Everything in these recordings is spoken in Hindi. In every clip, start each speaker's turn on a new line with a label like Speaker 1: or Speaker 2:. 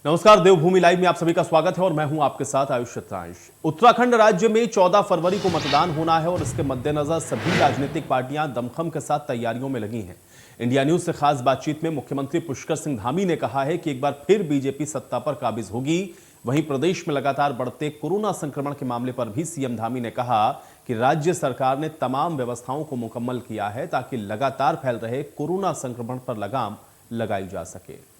Speaker 1: नमस्कार, देवभूमि लाइव में आप सभी का स्वागत है और मैं हूं आपके साथ आयुष शतांश। उत्तराखंड राज्य में 14 फरवरी को मतदान होना है और इसके मद्देनजर सभी राजनीतिक पार्टियां दमखम के साथ तैयारियों में लगी हैं। इंडिया न्यूज से खास बातचीत में मुख्यमंत्री पुष्कर सिंह धामी ने कहा है कि एक बार फिर बीजेपी सत्ता पर काबिज होगी। वहीं प्रदेश में लगातार बढ़ते कोरोना संक्रमण के मामले पर भी सीएम धामी ने कहा कि राज्य सरकार ने तमाम व्यवस्थाओं को मुकम्मल किया है ताकि लगातार फैल रहे कोरोना संक्रमण पर लगाम लगाई जा सके।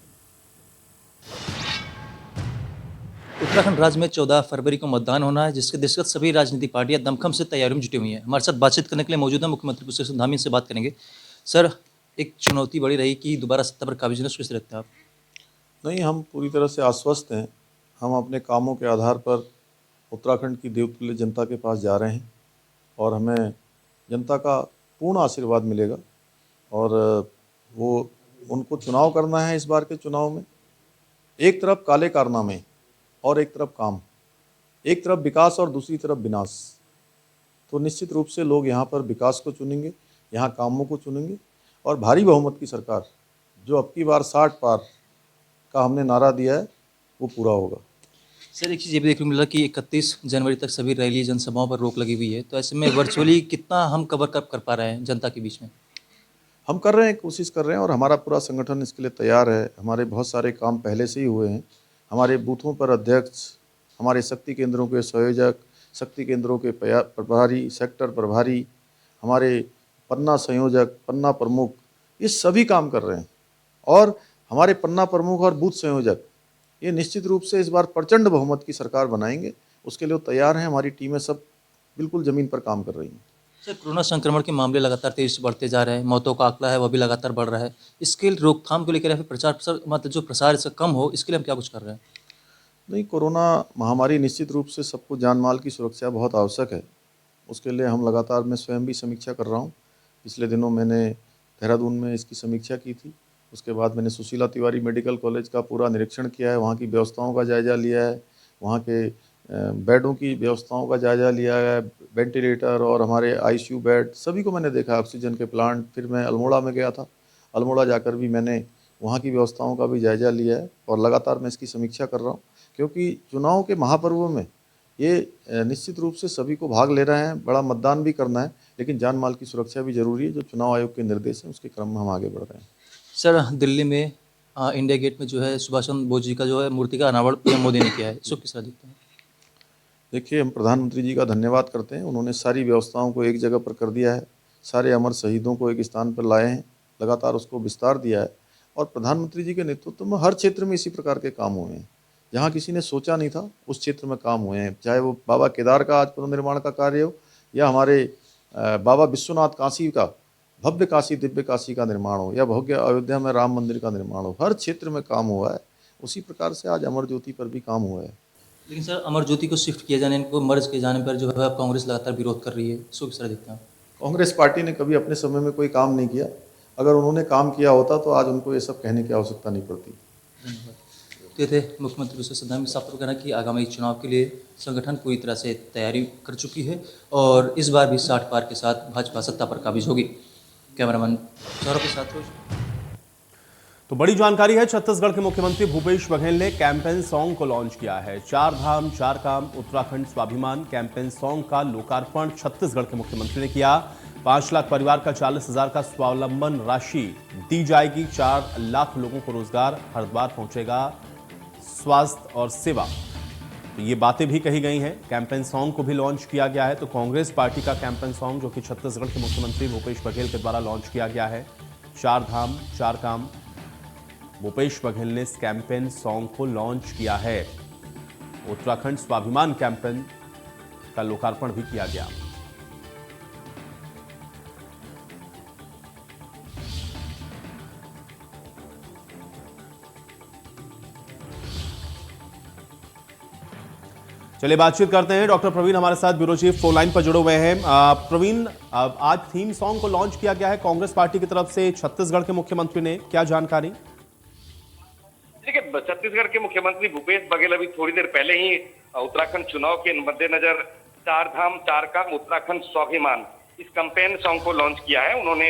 Speaker 2: उत्तराखंड राज्य में 14 फरवरी को मतदान होना है, जिसके दृष्टिगत सभी राजनीतिक पार्टियां दमखम से तैयारियों में जुटी हुई हैं। हमारे साथ बातचीत करने के लिए मौजूद है मुख्यमंत्री पुष्कर सिंह धामी, से बात करेंगे। सर, एक चुनौती बड़ी रही कि दोबारा सत्ता पर काबिज होने से कैसे लगता है आप?
Speaker 3: नहीं, हम पूरी तरह से आश्वस्त हैं। हम अपने कामों के आधार पर उत्तराखंड की देवतुल्य जनता के पास जा रहे हैं और हमें जनता का पूर्ण आशीर्वाद मिलेगा और वो उनको चुनाव करना है। इस बार के चुनाव में एक तरफ काले कारनामे और एक तरफ काम, एक तरफ विकास और दूसरी तरफ विनाश। तो निश्चित रूप से लोग यहाँ पर विकास को चुनेंगे, यहाँ कामों को चुनेंगे और भारी बहुमत की सरकार जो अब की बार 60 पार का हमने नारा दिया है वो पूरा होगा।
Speaker 2: सर, एक चीज़ ये भी देखने को मिला कि 31 जनवरी तक सभी रैली जनसभाओं पर रोक लगी हुई है, तो ऐसे में वर्चुअली कितना हम कवर कर पा रहे हैं जनता के बीच में?
Speaker 3: हम कर रहे हैं, कोशिश कर रहे हैं और हमारा पूरा संगठन इसके लिए तैयार है। हमारे बहुत सारे काम पहले से ही हुए हैं। हमारे बूथों पर अध्यक्ष, हमारे शक्ति केंद्रों के संयोजक, शक्ति केंद्रों के प्रभारी, सेक्टर प्रभारी, हमारे पन्ना संयोजक, पन्ना प्रमुख, ये सभी काम कर रहे हैं। और हमारे पन्ना प्रमुख और बूथ संयोजक ये निश्चित रूप से इस बार प्रचंड बहुमत की सरकार बनाएंगे, उसके लिए वो तैयार हैं। हमारी टीमें सब बिल्कुल ज़मीन पर काम कर रही हैं।
Speaker 2: सर, कोरोना संक्रमण के मामले लगातार तेजी से बढ़ते जा रहे हैं, मौतों का आंकड़ा है वह भी लगातार बढ़ रहा है। इसके रोकथाम को लेकर या फिर प्रचार प्रसार मतलब जो प्रसार इसका कम हो, इसके लिए हम क्या कुछ कर रहे हैं?
Speaker 3: नहीं, कोरोना महामारी निश्चित रूप से सबको जान माल की सुरक्षा बहुत आवश्यक है। उसके लिए हम लगातार, मैं स्वयं भी समीक्षा कर रहा हूँ। पिछले दिनों मैंने देहरादून में इसकी समीक्षा की थी। उसके बाद मैंने सुशीला तिवारी मेडिकल कॉलेज का पूरा निरीक्षण किया है, वहाँ की व्यवस्थाओं का जायज़ा लिया है, वहाँ के बेडों की व्यवस्थाओं का जायज़ा लिया है, वेंटिलेटर और हमारे आईसीयू बेड सभी को मैंने देखा, ऑक्सीजन के प्लांट। फिर मैं अल्मोड़ा में गया था, अल्मोड़ा जाकर भी मैंने वहाँ की व्यवस्थाओं का भी जायज़ा लिया है और लगातार मैं इसकी समीक्षा कर रहा हूँ, क्योंकि चुनाव के महापर्वों में ये निश्चित रूप से सभी को भाग ले रहे हैं। बड़ा मतदान भी करना है, लेकिन जान माल की सुरक्षा भी जरूरी है। जो चुनाव आयोग के निर्देश हैं उसके क्रम में हम आगे बढ़ रहे हैं।
Speaker 2: सर, दिल्ली में इंडिया गेट में जो है सुभाष चंद्र बोस जी का जो है मूर्ति का अनावरण पीएम मोदी ने किया है, इसको किस तरह देखते हैं?
Speaker 3: देखिए, हम प्रधानमंत्री जी का धन्यवाद करते हैं। उन्होंने सारी व्यवस्थाओं को एक जगह पर कर दिया है, सारे अमर शहीदों को एक स्थान पर लाए हैं, लगातार उसको विस्तार दिया है और प्रधानमंत्री जी के नेतृत्व में हर क्षेत्र में इसी प्रकार के काम हुए हैं। जहाँ किसी ने सोचा नहीं था उस क्षेत्र में काम हुए हैं, चाहे वो बाबा केदार का आज पुनर्निर्माण का कार्य हो या हमारे बाबा विश्वनाथ काशी का भव्य काशी, दिव्य काशी का निर्माण हो या भव्य अयोध्या में राम मंदिर का निर्माण हो। हर क्षेत्र में काम हुआ है। उसी प्रकार से आज अमर ज्योति पर भी काम हुआ है।
Speaker 2: लेकिन सर, अमर ज्योति को शिफ्ट किए जाने, इनको मर्ज किए जाने पर जो है कांग्रेस लगातार विरोध कर रही है, इसको किस तरह देखते हैं आप?
Speaker 3: कांग्रेस पार्टी ने कभी अपने समय में कोई काम नहीं किया। अगर उन्होंने काम किया होता तो आज उनको ये सब कहने की आवश्यकता नहीं पड़ती।
Speaker 2: धन्यवाद। तो ये थे मुख्यमंत्री पुष्कर सिंह धामी साहब का कहना कि आगामी चुनाव के लिए संगठन पूरी तरह से तैयारी कर चुकी है और इस बार भी 60 पार के साथ भाजपा सत्ता पर काबिज होगी। कैमरामैन सौरभ के साथ
Speaker 1: तो बड़ी जानकारी है, छत्तीसगढ़ के मुख्यमंत्री भूपेश बघेल ने कैंपेन सॉन्ग को लॉन्च किया है। 4 धाम 4 काम उत्तराखंड स्वाभिमान कैंपेन सॉन्ग का लोकार्पण छत्तीसगढ़ के मुख्यमंत्री ने किया। 5 लाख परिवार का 40,000 का स्वावलंबन राशि दी जाएगी। 4 लाख लोगों को रोजगार, हरिद्वार पहुंचेगा स्वास्थ्य और सेवा। तो ये बातें भी कही गई हैं। कैंपेन सॉन्ग को भी लॉन्च किया गया है। तो कांग्रेस पार्टी का कैंपेन सॉन्ग जो कि छत्तीसगढ़ के मुख्यमंत्री भूपेश बघेल के द्वारा लॉन्च किया गया है, 4 धाम 4 काम, भूपेश बघेल ने इस कैंपेन सॉन्ग को लॉन्च किया है। उत्तराखंड स्वाभिमान कैंपेन का लोकार्पण भी किया गया। चलिए बातचीत करते हैं। डॉक्टर प्रवीण हमारे साथ ब्यूरो चीफ फोन लाइन पर जुड़े हुए हैं। प्रवीण, आज थीम सॉन्ग को लॉन्च किया गया है कांग्रेस पार्टी की तरफ से, छत्तीसगढ़ के मुख्यमंत्री ने, क्या जानकारी?
Speaker 4: देखिए, छत्तीसगढ़ के मुख्यमंत्री भूपेश बघेल अभी थोड़ी देर पहले ही उत्तराखंड चुनाव के मद्देनजर 4 धाम 4 काम उत्तराखंड स्वाभिमान इस कैंपेन सॉन्ग को लॉन्च किया है। उन्होंने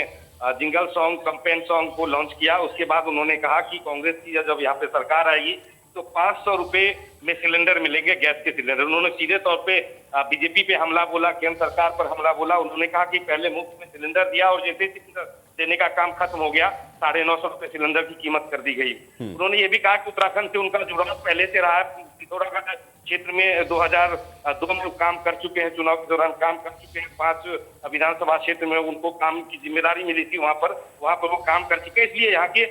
Speaker 4: जिंगल सॉन्ग, कैंपेन सॉन्ग को लॉन्च किया। उसके बाद उन्होंने कहा कि कांग्रेस की जब यहाँ पे सरकार आएगी तो 500 रुपए में सिलेंडर मिलेंगे, गैस के सिलेंडर। उन्होंने सीधे तौर पे बीजेपी पे हमला बोला, केंद्र सरकार पर हमला बोला। उन्होंने कहा कि पहले मुफ्त में सिलेंडर दिया और जैसे सिलेंडर देने का काम खत्म हो गया 950 रुपए सिलेंडर की कीमत कर दी गई। उन्होंने ये भी कहा कि उत्तराखंड से उनका जुड़ाव पहले से रहा है। पिथौरागढ़ क्षेत्र में 2002 में काम कर चुके हैं, चुनाव के दौरान काम कर चुके हैं। 5 विधानसभा क्षेत्र में उनको काम की जिम्मेदारी मिली थी, वहां पर वो काम कर चुके हैं। इसलिए यहाँ के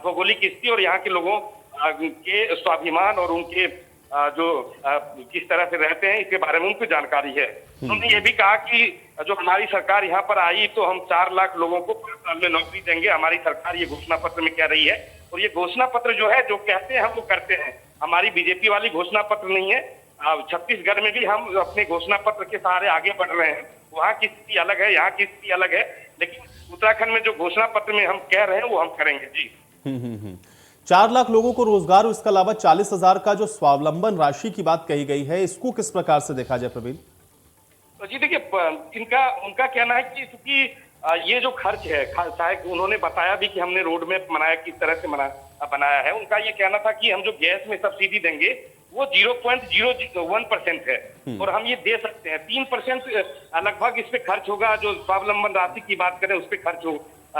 Speaker 4: भौगोलिक स्थिति और यहाँ के लोगों के स्वाभिमान और उनके जो किस तरह से रहते हैं इसके बारे में उनको जानकारी है। उन्होंने ये भी कहा कि जो हमारी सरकार यहाँ पर आई तो हम 4 लाख लोगों को 5 साल में नौकरी देंगे। हमारी सरकार ये घोषणा पत्र में कह रही है और ये घोषणा पत्र जो है, जो कहते हैं हम वो करते हैं। हमारी बीजेपी वाली घोषणा पत्र नहीं है। छत्तीसगढ़ में भी हम अपने घोषणा पत्र के सहारे आगे बढ़ रहे हैं। वहाँ की स्थिति अलग है, यहाँ की स्थिति अलग है, लेकिन उत्तराखंड में जो घोषणा पत्र में हम कह रहे हैं वो हम करेंगे जी।
Speaker 1: 4 लाख लोगों को रोजगार और इसके अलावा 40,000 का जो स्वावलंबन राशि की बात कही गई है, इसको किस प्रकार से देखा जाए प्रवीण?
Speaker 4: तो जी देखिए, उनका कहना है कि क्योंकि ये जो खर्च है, चाहे उन्होंने बताया भी कि हमने रोड मैप बनाया, किस तरह से बनाया है। उनका ये कहना था कि हम जो गैस में सब्सिडी देंगे वो 0.001% है और हम ये दे सकते हैं। 3% लगभग इस पे खर्च होगा। जो स्वावलंबन राशि की बात करें उस पे खर्च हो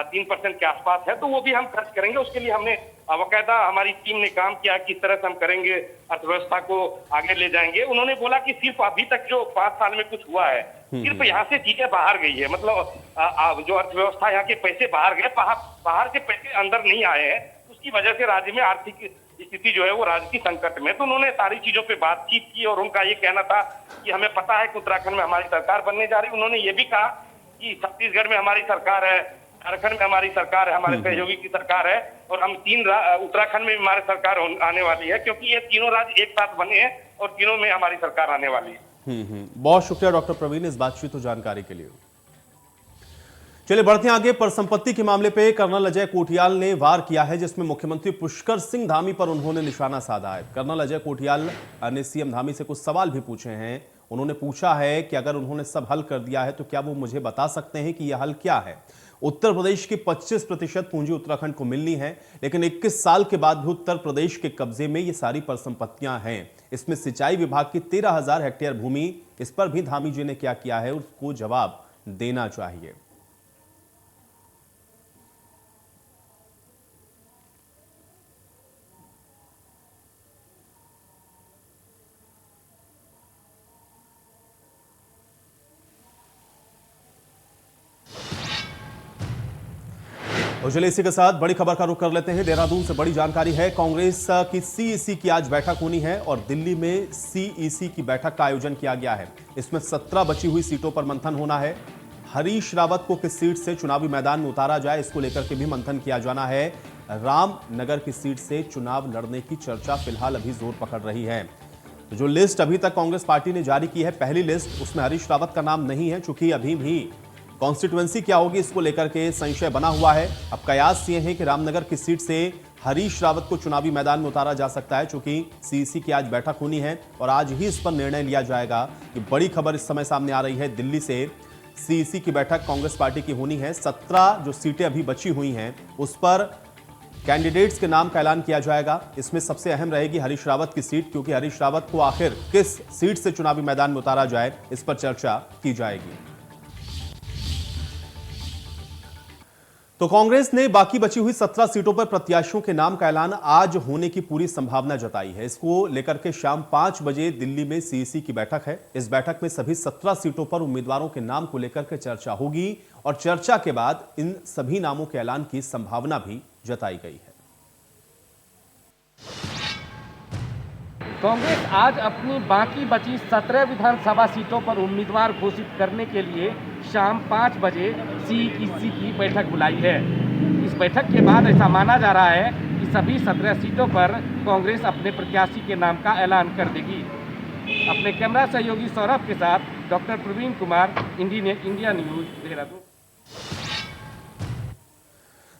Speaker 4: 3% के आसपास है, तो वो भी हम खर्च करेंगे। उसके लिए हमने बाकायदा हमारी टीम ने काम किया, किस तरह से हम करेंगे, अर्थव्यवस्था को आगे ले जाएंगे। उन्होंने बोला कि सिर्फ अभी तक जो 5 साल में कुछ हुआ है, सिर्फ यहाँ से चीजें बाहर गई है। मतलब जो अर्थव्यवस्था, यहाँ के पैसे बाहर गए, बाहर से पैसे अंदर नहीं आए हैं। उसकी वजह से राज्य में आर्थिक स्थिति जो है वो राज्य की संकट में। तो उन्होंने सारी चीजों पे बातचीत की और उनका ये कहना था कि हमें पता है कि उत्तराखंड में हमारी सरकार बनने जा रही है। उन्होंने ये भी कहा कि छत्तीसगढ़ में हमारी सरकार है, झारखंड में हमारी सरकार है, हमारे सहयोगी की सरकार है और हम उत्तराखंड में भी हमारी सरकार आने वाली है, क्योंकि ये तीनों राज्य एक साथ बने हैं और तीनों में हमारी सरकार आने वाली है।
Speaker 1: बहुत शुक्रिया डॉक्टर प्रवीण इस बातचीत और जानकारी के लिए। चलिए बढ़ते हैं आगे। परिसंपत्ति के मामले पे कर्नल अजय कोठियाल ने वार किया है, जिसमें मुख्यमंत्री पुष्कर सिंह धामी पर उन्होंने निशाना साधा है। कर्नल अजय कोठियाल ने सीएम धामी से कुछ सवाल भी पूछे हैं। उन्होंने पूछा है कि अगर उन्होंने सब हल कर दिया है तो क्या वो मुझे बता सकते हैं कि यह हल क्या है। उत्तर प्रदेश की 25% पूंजी उत्तराखंड को मिलनी है, लेकिन 21 साल के बाद भी उत्तर प्रदेश के कब्जे में ये सारी परिसंपत्तियां हैं। इसमें सिंचाई विभाग की 13,000 हेक्टेयर भूमि, इस पर भी धामी जी ने क्या किया है उसको जवाब देना चाहिए। और चलिए इसी के साथ बड़ी खबर का रुख कर लेते हैं। देहरादून से बड़ी जानकारी है। कांग्रेस की सीईसी की आज बैठक होनी है और दिल्ली में सीईसी की बैठक का आयोजन किया गया है। इसमें 17 बची हुई सीटों पर मंथन होना है। हरीश रावत को किस सीट से चुनावी मैदान में उतारा जाए, इसको लेकर के भी मंथन किया जाना है। रामनगर की सीट से चुनाव लड़ने की चर्चा फिलहाल अभी जोर पकड़ रही है। तो जो लिस्ट अभी तक कांग्रेस पार्टी ने जारी की है, पहली लिस्ट, उसमें हरीश रावत का नाम नहीं है, चूंकि अभी भी कॉन्स्टिट्यूएंसी क्या होगी इसको लेकर के संशय बना हुआ है। अब कयास ये है कि रामनगर की सीट से हरीश रावत को चुनावी मैदान में उतारा जा सकता है, चूंकि सीईसी की आज बैठक होनी है और आज ही इस पर निर्णय लिया जाएगा। कि बड़ी खबर इस समय सामने आ रही है, दिल्ली से सीईसी की बैठक कांग्रेस पार्टी की होनी है। 17 जो सीटें अभी बची हुई हैं उस पर कैंडिडेट्स के नाम का ऐलान किया जाएगा। इसमें सबसे अहम रहेगी हरीश रावत की सीट, क्योंकि हरीश रावत को आखिर किस सीट से चुनावी मैदान में उतारा जाए इस पर चर्चा की जाएगी। तो कांग्रेस ने बाकी बची हुई 17 सीटों पर प्रत्याशियों के नाम का ऐलान आज होने की पूरी संभावना जताई है। इसको लेकर के शाम 5 बजे दिल्ली में सीईसी की बैठक है। इस बैठक में सभी 17 सीटों पर उम्मीदवारों के नाम को लेकर के चर्चा होगी और चर्चा के बाद इन सभी नामों के ऐलान की संभावना भी जताई गई है।
Speaker 5: कांग्रेस आज अपनी बाकी बची 17 विधानसभा सीटों पर उम्मीदवार घोषित करने के लिए शाम 5 बजे सीईसी की बैठक बुलाई है। इस बैठक के बाद ऐसा माना जा रहा है कि सभी 17 सीटों पर कांग्रेस अपने प्रत्याशी के नाम का ऐलान कर देगी। अपने कैमरा सहयोगी सौरभ के साथ doctor Praveen Kumar, India news, Dehradun.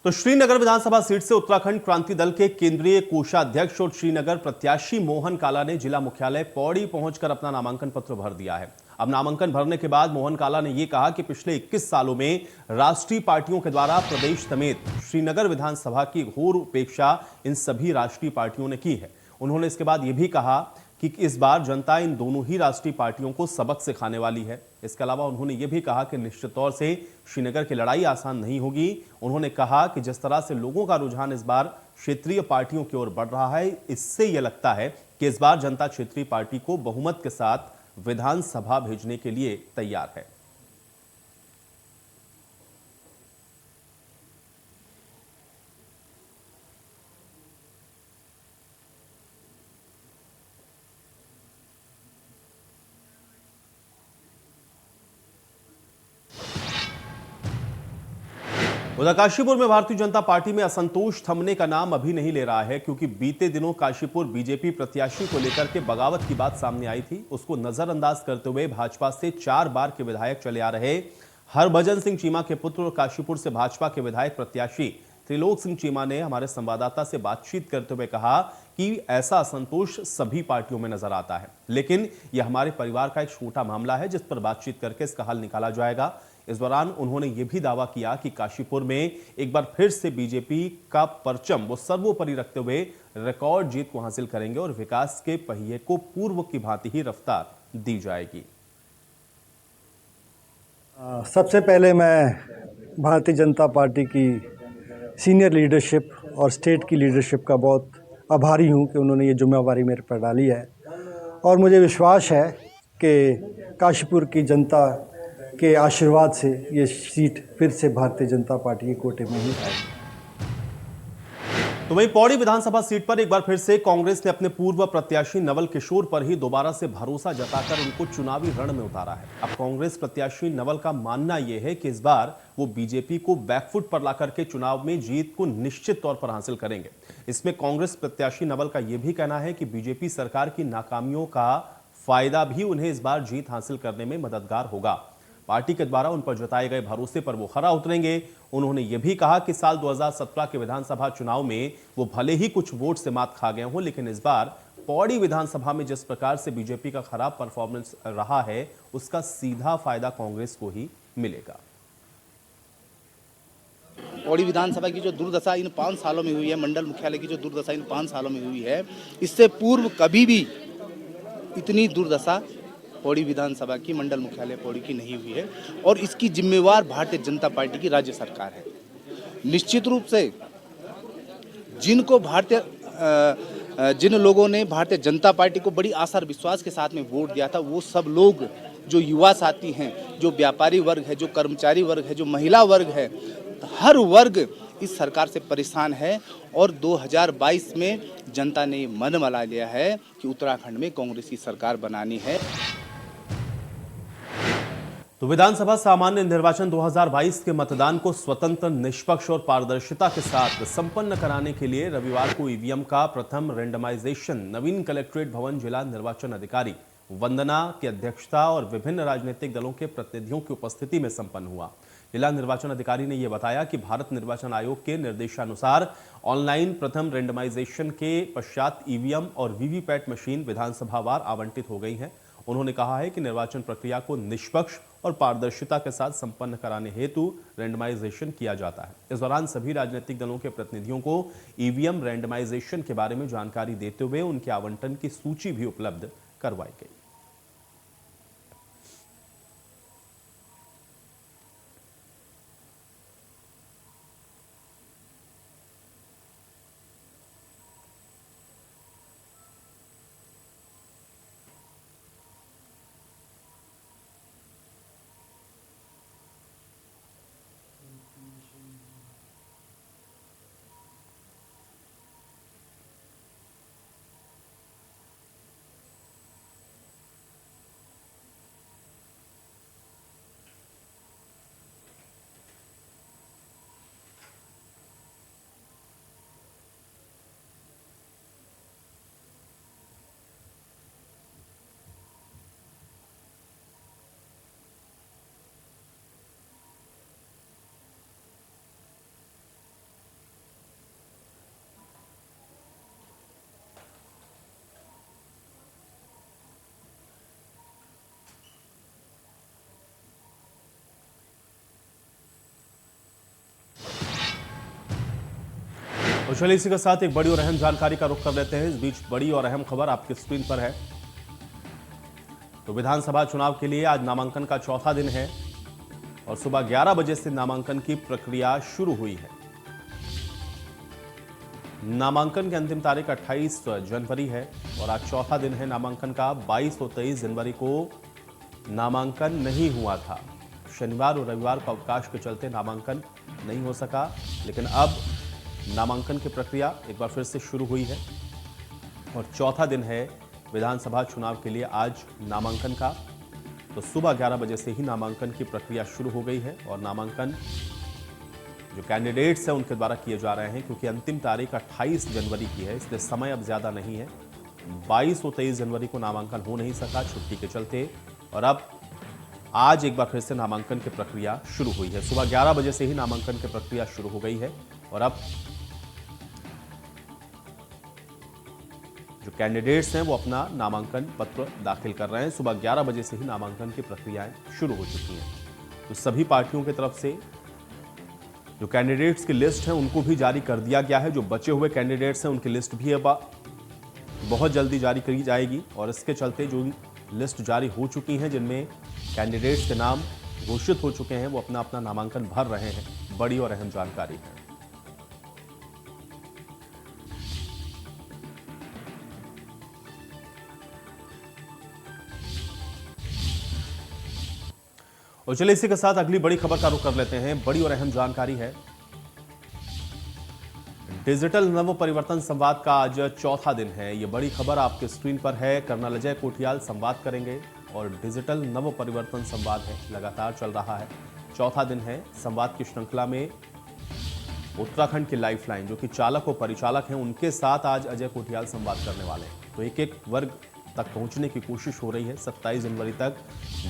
Speaker 1: तो श्रीनगर विधानसभा सीट से उत्तराखंड क्रांति दल के केंद्रीय कोषाध्यक्ष और श्रीनगर प्रत्याशी मोहन काला ने जिला मुख्यालय पौड़ी पहुंचकर अपना नामांकन पत्र भर दिया है। अब नामांकन भरने के बाद मोहन काला ने यह कहा कि पिछले 21 सालों में राष्ट्रीय पार्टियों के द्वारा प्रदेश समेत श्रीनगर विधानसभा की घोर उपेक्षा इन सभी राष्ट्रीय पार्टियों ने की है। उन्होंने इसके बाद यह भी कहा कि इस बार जनता इन दोनों ही राष्ट्रीय पार्टियों को सबक सिखाने वाली है। इसके अलावा उन्होंने यह भी कहा कि निश्चित तौर से श्रीनगर की लड़ाई आसान नहीं होगी। उन्होंने कहा कि जिस तरह से लोगों का रुझान इस बार क्षेत्रीय पार्टियों की ओर बढ़ रहा है, इससे यह लगता है कि इस बार जनता क्षेत्रीय पार्टी को बहुमत के साथ विधानसभा भेजने के लिए तैयार है। उधर काशीपुर में भारतीय जनता पार्टी में असंतोष थमने का नाम अभी नहीं ले रहा है, क्योंकि बीते दिनों काशीपुर बीजेपी प्रत्याशी को लेकर के बगावत की बात सामने आई थी। उसको नजरअंदाज करते हुए भाजपा से 4 बार के विधायक चले आ रहे हरभजन सिंह चीमा के पुत्र और काशीपुर से भाजपा के विधायक प्रत्याशी त्रिलोक सिंह चीमा ने हमारे संवाददाता से बातचीत करते हुए कहा कि ऐसा असंतोष सभी पार्टियों में नजर आता है, लेकिन यह हमारे परिवार का एक छोटा मामला है जिस पर बातचीत करके इसका हल निकाला जाएगा। इस दौरान उन्होंने यह भी दावा किया कि काशीपुर में एक बार फिर से बीजेपी का परचम वो सर्वोपरि रखते हुए रिकॉर्ड जीत को हासिल करेंगे और विकास के पहिए को पूर्व की भांति ही रफ्तार दी जाएगी।
Speaker 6: सबसे पहले मैं भारतीय जनता पार्टी की सीनियर लीडरशिप और स्टेट की लीडरशिप का बहुत आभारी हूं कि उन्होंने ये जिम्मेवारी मेरे पर डाली है और मुझे विश्वास है कि काशीपुर की जनता के आशीर्वाद से ये सीट फिर से भारतीय जनता पार्टी के कोटे में ही आएगी।
Speaker 1: तो वहीं पौड़ी विधानसभा सीट पर एक बार फिर से कांग्रेस ने अपने पूर्व प्रत्याशी नवल किशोर पर ही दोबारा से भरोसा जताकर उनको चुनावी रण में उतारा है। अब कांग्रेस प्रत्याशी नवल का मानना यह है कि इस बार वो बीजेपी को बैकफुट पर लाकर के चुनाव में जीत को निश्चित तौर पर हासिल करेंगे। इसमें कांग्रेस प्रत्याशी नवल का यह भी कहना है कि बीजेपी सरकार की नाकामियों का फायदा भी उन्हें इस बार जीत हासिल करने में मददगार होगा। पार्टी के द्वारा उन पर जताए गए भरोसे पर वो खरा उतरेंगे। उन्होंने यह भी कहा कि साल 2017 के विधानसभा चुनाव में वो भले ही कुछ वोट से मात खा गए हों, लेकिन इस बार पौड़ी विधानसभा में जिस प्रकार से बीजेपी का खराब परफॉर्मेंस रहा है, उसका सीधा फायदा कांग्रेस को ही मिलेगा।
Speaker 7: पौड़ी विधानसभा की जो दुर्दशा इन 5 सालों में हुई है, मंडल मुख्यालय की जो दुर्दशा इन 5 सालों में हुई है, इससे पूर्व कभी भी इतनी दुर्दशा पौड़ी विधानसभा की मंडल मुख्यालय पौड़ी की नहीं हुई है और इसकी जिम्मेवार भारतीय जनता पार्टी की राज्य सरकार है। निश्चित रूप से जिन लोगों ने भारतीय जनता पार्टी को बड़ी आशा और विश्वास के साथ में वोट दिया था, वो सब लोग जो युवा साथी हैं, जो व्यापारी वर्ग है, जो कर्मचारी वर्ग है, जो महिला वर्ग है, हर वर्ग इस सरकार से परेशान है और 2022 में जनता ने मन बना लिया है कि उत्तराखंड में कांग्रेस की सरकार बनानी है।
Speaker 1: तो विधानसभा सामान्य निर्वाचन 2022 के मतदान को स्वतंत्र, निष्पक्ष और पारदर्शिता के साथ संपन्न कराने के लिए रविवार को ईवीएम का प्रथम रेंडमाइजेशन नवीन कलेक्ट्रेट भवन जिला निर्वाचन अधिकारी वंदना की अध्यक्षता और विभिन्न राजनीतिक दलों के प्रतिनिधियों की उपस्थिति में संपन्न हुआ। जिला निर्वाचन अधिकारी ने यह बताया कि भारत निर्वाचन आयोग के निर्देशानुसार ऑनलाइन प्रथम रेंडमाइजेशन के पश्चात ईवीएम और वीवीपैट मशीन विधानसभावार आवंटित हो गई हैं। उन्होंने कहा है कि निर्वाचन प्रक्रिया को निष्पक्ष और पारदर्शिता के साथ संपन्न कराने हेतु रेंडमाइजेशन किया जाता है। इस दौरान सभी राजनीतिक दलों के प्रतिनिधियों को ईवीएम रेंडमाइजेशन के बारे में जानकारी देते हुए उनके आवंटन की सूची भी उपलब्ध करवाई गई। तो चलिए इसी के साथ एक बड़ी और अहम जानकारी का रुख कर लेते हैं। इस बीच बड़ी और अहम खबर आपकी स्क्रीन पर है। तो विधानसभा चुनाव के लिए आज नामांकन का चौथा दिन है और सुबह 11 बजे से नामांकन की प्रक्रिया शुरू हुई है। नामांकन की अंतिम तारीख 28 जनवरी है और आज चौथा दिन है नामांकन का। 22 और 23 जनवरी को नामांकन नहीं हुआ था। शनिवार और रविवार को अवकाश के चलते नामांकन नहीं हो सका, लेकिन अब नामांकन की प्रक्रिया एक बार फिर से शुरू हुई है और चौथा दिन है विधानसभा चुनाव के लिए आज नामांकन का। तो सुबह 11 बजे से ही नामांकन की प्रक्रिया शुरू हो गई है और नामांकन जो कैंडिडेट्स हैं उनके द्वारा किए जा रहे हैं, क्योंकि अंतिम तारीख 28 जनवरी की है, इसलिए समय अब ज़्यादा नहीं है। 22 और 23 जनवरी को नामांकन हो नहीं सका छुट्टी के चलते, और अब आज एक बार फिर से नामांकन की प्रक्रिया शुरू हुई है। सुबह 11 बजे से ही नामांकन की प्रक्रिया शुरू हो गई है और अब जो कैंडिडेट्स हैं वो अपना नामांकन पत्र दाखिल कर रहे हैं। सुबह 11 बजे से ही नामांकन की प्रक्रियाएं शुरू हो चुकी हैं। तो सभी पार्टियों की तरफ से जो कैंडिडेट्स की लिस्ट है उनको भी जारी कर दिया गया है। जो बचे हुए कैंडिडेट्स हैं उनकी लिस्ट भी अब बहुत जल्दी जारी करी जाएगी और इसके चलते जो लिस्ट जारी हो चुकी हैं, जिनमें कैंडिडेट्स के नाम घोषित हो चुके हैं, वो अपना अपना नामांकन भर रहे हैं। बड़ी और अहम जानकारी है। और चलिए इसी के साथ अगली बड़ी खबर का रुख कर लेते हैं। बड़ी और अहम जानकारी है। डिजिटल नव परिवर्तन संवाद का आज चौथा दिन है। ये बड़ी खबर आपके स्क्रीन पर है। कर्नल अजय कोठियाल संवाद करेंगे और डिजिटल नव परिवर्तन संवाद है, लगातार चल रहा है। चौथा दिन है। संवाद की श्रृंखला में उत्तराखंड की लाइफलाइन जो कि चालक और परिचालक हैं, उनके साथ आज अजय कोठियाल संवाद करने वाले हैं। तो एक एक वर्ग तक पहुंचने की कोशिश हो रही है। 27 जनवरी तक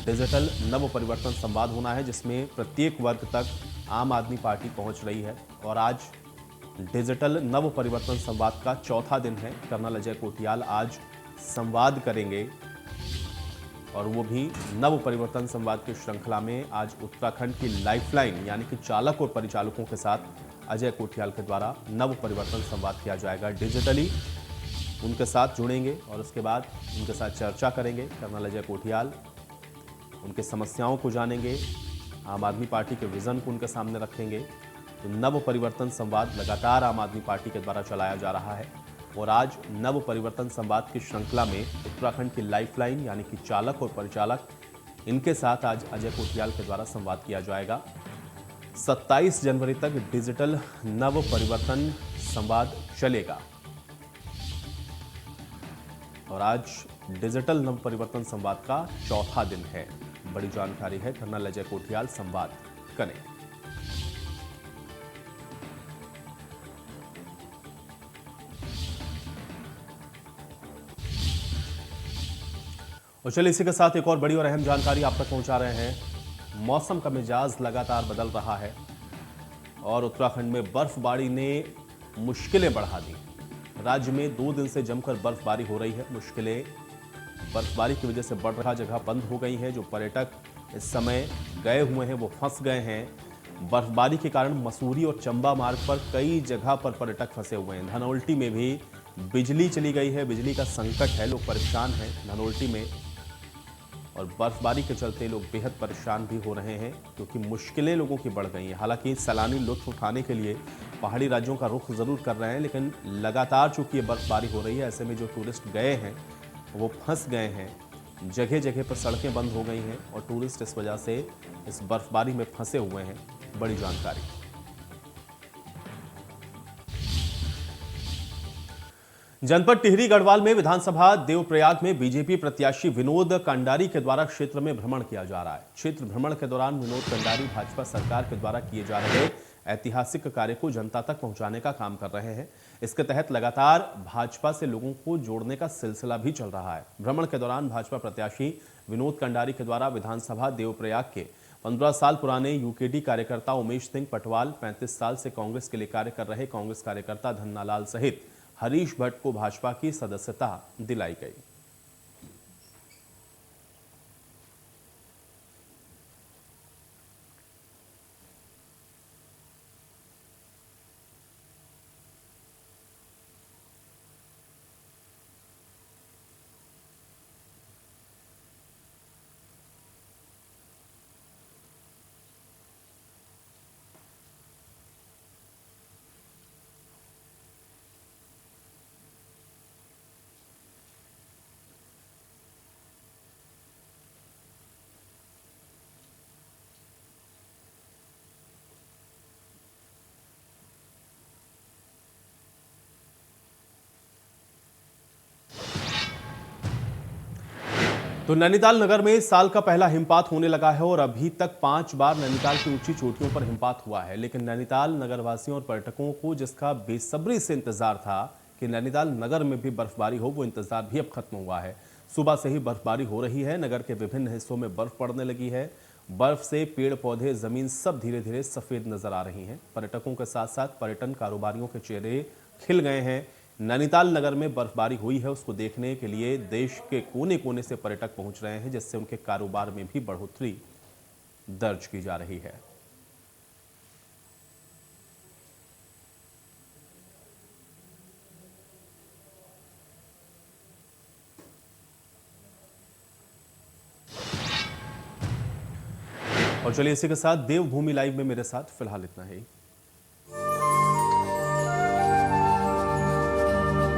Speaker 1: डिजिटल नव परिवर्तन संवाद होना है, जिसमें प्रत्येक वर्ग तक आम आदमी पार्टी पहुंच रही है। और आज डिजिटल नव परिवर्तन संवाद का चौथा दिन है। कर्नल अजय कोठियाल आज संवाद करेंगे और वो भी नव परिवर्तन संवाद की श्रृंखला में आज उत्तराखंड की लाइफलाइन यानी कि चालक और परिचालकों के साथ अजय कोठियाल के द्वारा नव परिवर्तन संवाद किया जाएगा। डिजिटली उनके साथ जुड़ेंगे और उसके बाद उनके साथ चर्चा करेंगे। कर्नल अजय कोठियाल उनकी समस्याओं को जानेंगे, आम आदमी पार्टी के विजन को उनके सामने रखेंगे। तो नव परिवर्तन संवाद लगातार आम आदमी पार्टी के द्वारा चलाया जा रहा है और आज नव परिवर्तन संवाद की श्रृंखला में उत्तराखंड की लाइफलाइन यानी कि चालक और परिचालक, इनके साथ आज अजय कोठियाल के द्वारा संवाद किया जाएगा। 27 जनवरी तक डिजिटल नव परिवर्तन संवाद चलेगा और आज डिजिटल नव परिवर्तन संवाद का चौथा दिन है। बड़ी जानकारी है। कर्नल अजय कोठियाल संवाद करें। और चलिए इसी के साथ एक और बड़ी और अहम जानकारी आप तक पहुंचा रहे हैं। मौसम का मिजाज लगातार बदल रहा है और उत्तराखंड में बर्फबारी ने मुश्किलें बढ़ा दी। राज्य में 2 दिन से जमकर बर्फबारी हो रही है। मुश्किलें बर्फबारी की वजह से बढ़ रहा, जगह बंद हो गई हैं। जो पर्यटक इस समय गए हुए हैं वो फंस गए हैं। बर्फबारी के कारण मसूरी और चंबा मार्ग पर कई जगह पर पर्यटक फंसे हुए हैं। धनौल्टी में भी बिजली चली गई है, बिजली का संकट है, लोग परेशान हैं धनौल्टी में। और बर्फबारी के चलते लोग बेहद परेशान भी हो रहे हैं क्योंकि मुश्किलें लोगों की बढ़ गई हैं। हालांकि सैलानी लुत्फ उठाने के लिए पहाड़ी राज्यों का रुख जरूर कर रहे हैं, लेकिन लगातार चूंकि ये बर्फबारी हो रही है, ऐसे में जो टूरिस्ट गए हैं वो फंस गए हैं। जगह जगह पर सड़कें बंद हो गई हैं और टूरिस्ट इस वजह से इस बर्फबारी में फंसे हुए हैं। बड़ी जानकारी। जनपद टिहरी गढ़वाल में विधानसभा देवप्रयाग में बीजेपी प्रत्याशी विनोद कंडारी के द्वारा क्षेत्र में भ्रमण किया जा रहा है। क्षेत्र भ्रमण के दौरान विनोद कंडारी भाजपा सरकार के द्वारा किए जा रहे ऐतिहासिक कार्य को जनता तक पहुंचाने का काम कर रहे हैं। इसके तहत लगातार भाजपा से लोगों को जोड़ने का सिलसिला भी चल रहा है। भ्रमण के दौरान भाजपा प्रत्याशी विनोद कंडारी के द्वारा विधानसभा देवप्रयाग के 15 साल पुराने यूकेडी कार्यकर्ता उमेश सिंह पटवाल, 35 साल से कांग्रेस के लिए कार्य कर रहे कांग्रेस कार्यकर्ता धन्नालाल सहित हरीश भट्ट को भाजपा की सदस्यता दिलाई गई। तो नैनीताल नगर में इस साल का पहला हिमपात होने लगा है और अभी तक 5 बार नैनीताल की ऊंची चोटियों पर हिमपात हुआ है। लेकिन नैनीताल नगरवासियों और पर्यटकों को जिसका बेसब्री से इंतजार था कि नैनीताल नगर में भी बर्फबारी हो, वो इंतजार भी अब खत्म हुआ है। सुबह से ही बर्फबारी हो रही है। नगर के विभिन्न हिस्सों में बर्फ पड़ने लगी है। बर्फ से पेड़ पौधे जमीन सब धीरे धीरे सफेद नजर आ रही हैं। पर्यटकों के साथ साथ पर्यटन कारोबारियों के चेहरे खिल गए हैं। नैनीताल नगर में बर्फबारी हुई है, उसको देखने के लिए देश के कोने कोने से पर्यटक पहुंच रहे हैं, जिससे उनके कारोबार में भी बढ़ोतरी दर्ज की जा रही है। और चलिए इसी के साथ देवभूमि लाइव में मेरे साथ फिलहाल इतना ही।